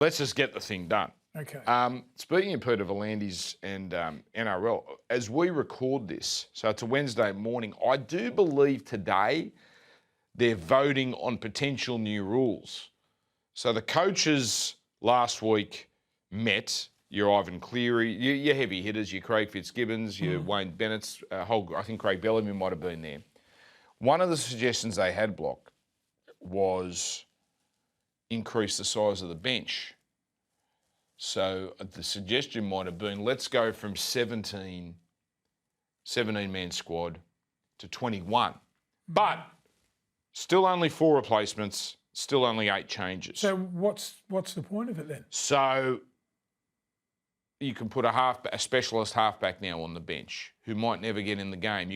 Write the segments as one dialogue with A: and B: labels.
A: let's just get the thing done.
B: Okay.
A: Speaking of Peter V'landys and NRL, as we record this, so it's a Wednesday morning, I do believe today they're voting on potential new rules. So the coaches last week met, your Ivan Cleary, your heavy hitters, your Craig Fitzgibbons, your Wayne Bennett's, I think Craig Bellamy might have been there. One of the suggestions they had, Block, was increase the size of the bench. So the suggestion might have been, let's go from 17-man squad to 21. But still only 4 replacements, still only 8 changes.
B: So what's the point of it then?
A: So you can put a specialist halfback now on the bench who might never get in the game.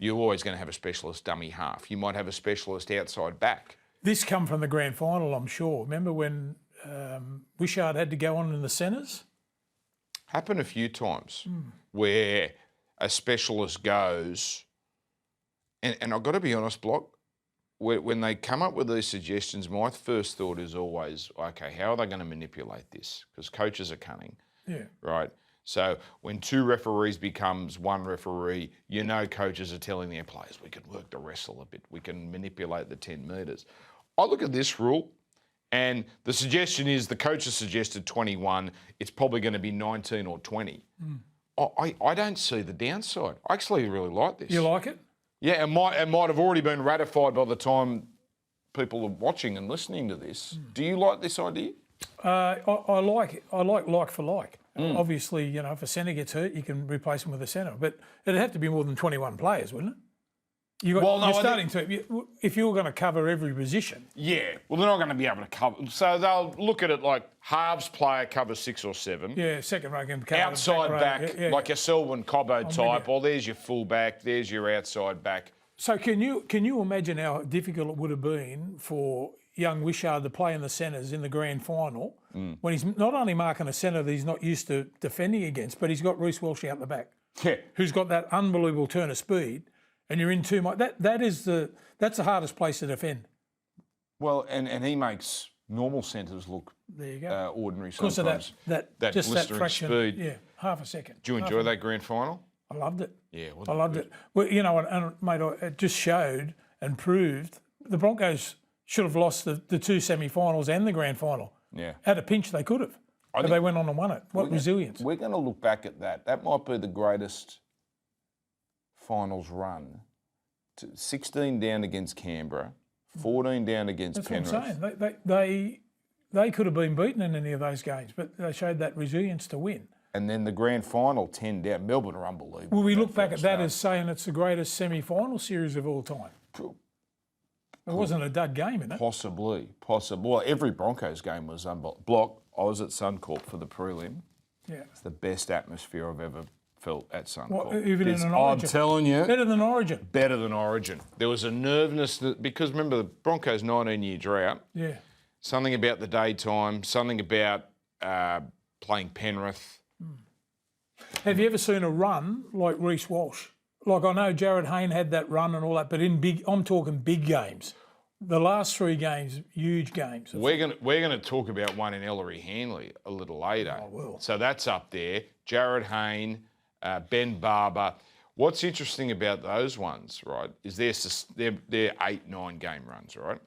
A: You're always going to have a specialist dummy half. You might have a specialist outside back.
B: This come from the grand final, I'm sure. Remember when Wishart had to go on in the centres?
A: Happened a few times where a specialist goes, and I've got to be honest, Block, when they come up with these suggestions, my first thought is always, okay, how are they going to manipulate this? Because coaches are cunning, right? So when 2 referees becomes 1 referee, coaches are telling their players, we can work the wrestle a bit, we can manipulate the 10 metres. I look at this rule, and the suggestion is the coaches suggested 21. It's probably going to be 19 or 20. I don't see the downside. I actually really like this.
B: You like it?
A: Yeah, it might have already been ratified by the time people are watching and listening to this. Do you like this idea?
B: I like it. I like for like. Obviously, if a centre gets hurt, you can replace him with a centre. But it'd have to be more than 21 players, wouldn't it? If you're going to cover every position.
A: Yeah, well, they're not going to be able to cover. So they'll look at it like halves player covers 6 or 7.
B: Yeah, second row can cover.
A: Outside back, like a Selwyn Cobbo type. Well, there's your full back, there's your outside back.
B: So can you imagine how difficult it would have been for young Wishart to play in the centres in the grand final when he's not only marking a centre that he's not used to defending against, but he's got Reece Walsh out the back, who's got that unbelievable turn of speed. And you're in too much. That's the hardest place to defend.
A: Well, and he makes normal centres look ordinary sometimes.
B: Because of that just that fraction,
A: speed.
B: Yeah, half a second.
A: Do you enjoy that grand final?
B: I loved it.
A: Yeah,
B: I loved it. Well, and mate, it just showed and proved the Broncos should have lost the 2 semi-finals and the grand final.
A: Yeah.
B: At a pinch, they could have. But they went on and won it. What resilience.
A: We're going to look back at that. That might be the greatest finals run. 16 down against Canberra, 14 down against Penrith.
B: That's what I'm saying. They could have been beaten in any of those games, but they showed that resilience to win.
A: And then the grand final, 10 down. Melbourne are unbelievable.
B: Will we look back at that as saying it's the greatest semi-final series of all time? It wasn't a dud game, innit?
A: Possibly. Well, every Broncos game was unbelievable. Block, I was at Suncorp for the prelim.
B: Yeah.
A: It's the best atmosphere I've ever felt at Suncorp.
B: Even in an Origin?
A: I'm telling you.
B: Better than Origin?
A: Better than Origin. There was a nervousness, because remember the Broncos' 19-year drought.
B: Yeah.
A: Something about the daytime, something about playing Penrith.
B: Have you ever seen a run like Reece Walsh? Like I know Jared Hayne had that run and all that, but I'm talking big games. The last 3 games, huge games.
A: We're going to talk about one in Ellery Hanley a little later.
B: I will.
A: So that's up there. Jared Hayne, Ben Barber. What's interesting about those ones, right, is they're 8-9 game runs, right?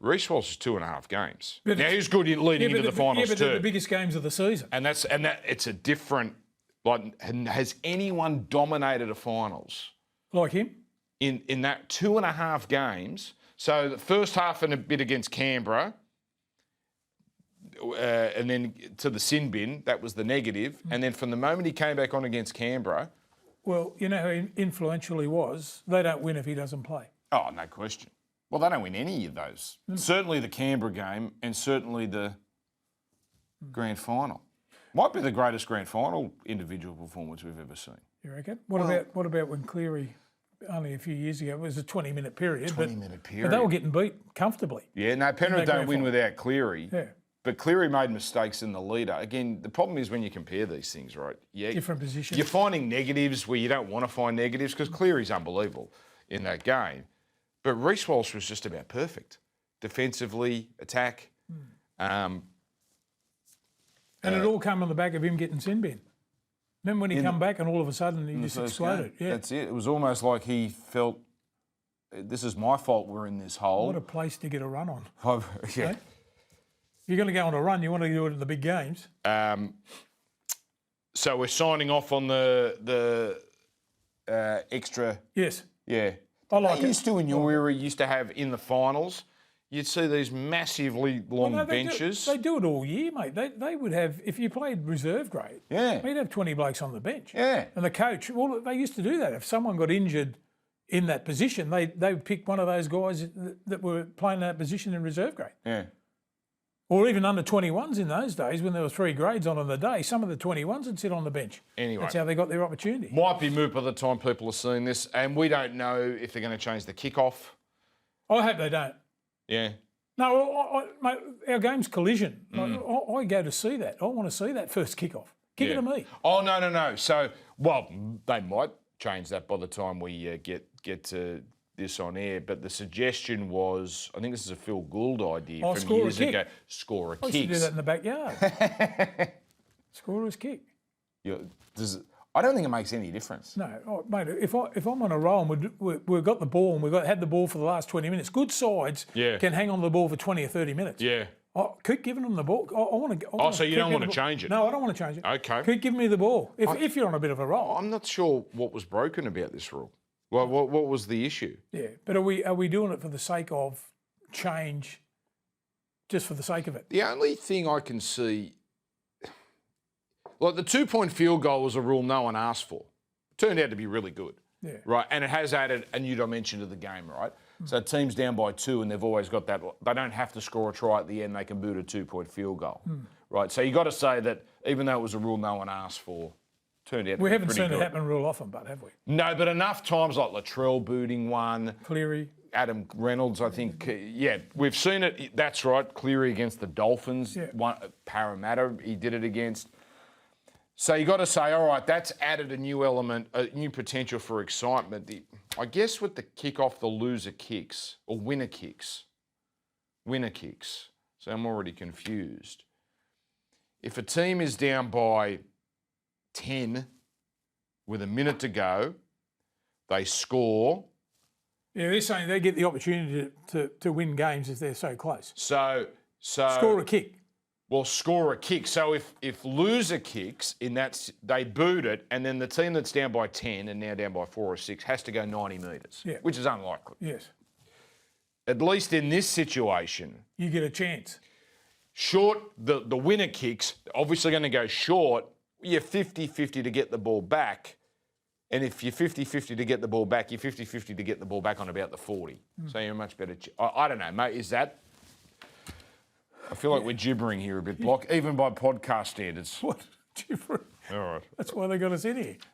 A: Reece Walsh is 2.5 games. Now he's good leading into the finals too.
B: They're the biggest games of the season.
A: And it's a different. Like, has anyone dominated a finals
B: like him
A: in that 2.5 games? So the first half and a bit against Canberra, and then to the sin bin, that was the negative. And then from the moment he came back on against Canberra.
B: Well, you know how influential he was? They don't win if he doesn't play.
A: Oh, no question. Well, they don't win any of those. Certainly the Canberra game and certainly the grand final. Might be the greatest grand final individual performance we've ever seen.
B: You reckon? What about when Cleary, only a few years ago, it was a 20-minute period.
A: 20-minute period.
B: But they were getting beat comfortably.
A: Yeah, no, Penrith don't win without Cleary.
B: Yeah.
A: But Cleary made mistakes in the leader. Again, the problem is when you compare these things, right? Yeah,
B: different positions.
A: You're finding negatives where you don't want to find negatives because Cleary's unbelievable in that game. But Reece Walsh was just about perfect. Defensively, attack.
B: And it all came on the back of him getting sin bin. Remember when he come back and all of a sudden he just exploded? Yeah.
A: That's it. It was almost like he felt, this is my fault we're in this hole.
B: What a place to get a run on.
A: Yeah.
B: Right? If you're going to go on a run, you want to do it in the big games.
A: So we're signing off on the extra.
B: Yes.
A: Yeah.
B: I like it.
A: Used to, in your era, used to have in the finals, you'd see these massively long benches.
B: They do it all year, mate. They would have, if you played reserve grade, you'd have 20 blokes on the bench.
A: Yeah.
B: And the coach, well, they used to do that. If someone got injured in that position, they would pick one of those guys that were playing that position in reserve grade.
A: Yeah.
B: Or even under 21s in those days when there were 3 grades on the day, some of the 21s would sit on the bench.
A: Anyway.
B: That's how they got their opportunity.
A: Might be moot by the time people are seeing this, and we don't know if they're going to change the kickoff.
B: I hope they don't.
A: Yeah.
B: No, mate, our game's collision. I go to see that. I want to see that first kickoff. Kick it to me.
A: Oh, no. So, well, they might change that by the time we get to this on air, but the suggestion was, I think this is a Phil Gould idea from years ago, score a kick.
B: I used to do that in the backyard. Score his kick.
A: I don't think it makes any difference.
B: No, mate, if I'm on a roll and we've got the ball and had the ball for the last 20 minutes, good sides can hang on to the ball for 20 or 30 minutes.
A: Yeah.
B: Keep giving them the ball. I want to.
A: So you don't want to change it?
B: No, I don't want to change it.
A: Okay.
B: Keep giving me the ball if you're on a bit of a roll.
A: I'm not sure what was broken about this rule. Well, what was the issue?
B: Yeah, but are we doing it for the sake of change, just for the sake of it?
A: The only thing I can see, like the 2-point field goal was a rule no one asked for. Turned out to be really good.
B: Yeah.
A: Right, and it has added a new dimension to the game, right? So teams down by 2 and they've always got that, they don't have to score a try at the end, they can boot a 2-point field goal. Right, so you got to say that even though it was a rule no one asked for, turned out to be
B: We haven't
A: pretty
B: seen
A: good.
B: it happen real often, but have we?
A: No, but enough times like Latrell booting one.
B: Cleary.
A: Adam Reynolds, I think. Yeah, we've seen it. That's right. Cleary against the Dolphins.
B: Yeah.
A: Parramatta, he did it against. So you got to say, all right, that's added a new element, a new potential for excitement. I guess with the kickoff, the loser kicks or winner kicks. So I'm already confused. If a team is down by 10 with a minute to go, they score.
B: Yeah, they're saying they get the opportunity to win games if they're so close.
A: So
B: Score a kick.
A: Well, score a kick. So if loser kicks in that, they boot it, and then the team that's down by 10 and now down by 4 or 6 has to go 90 metres, which is unlikely.
B: Yes.
A: At least in this situation,
B: you get a chance.
A: Short, the winner kicks, obviously going to go short. You're 50-50 to get the ball back. And if you're 50-50 to get the ball back, you're 50-50 to get the ball back on about the 40. So you're a much better... I don't know, mate. Is that... I feel like we're gibbering here a bit, Block, even by podcast standards.
B: What? Gibbering?
A: All right.
B: That's why they got us in here.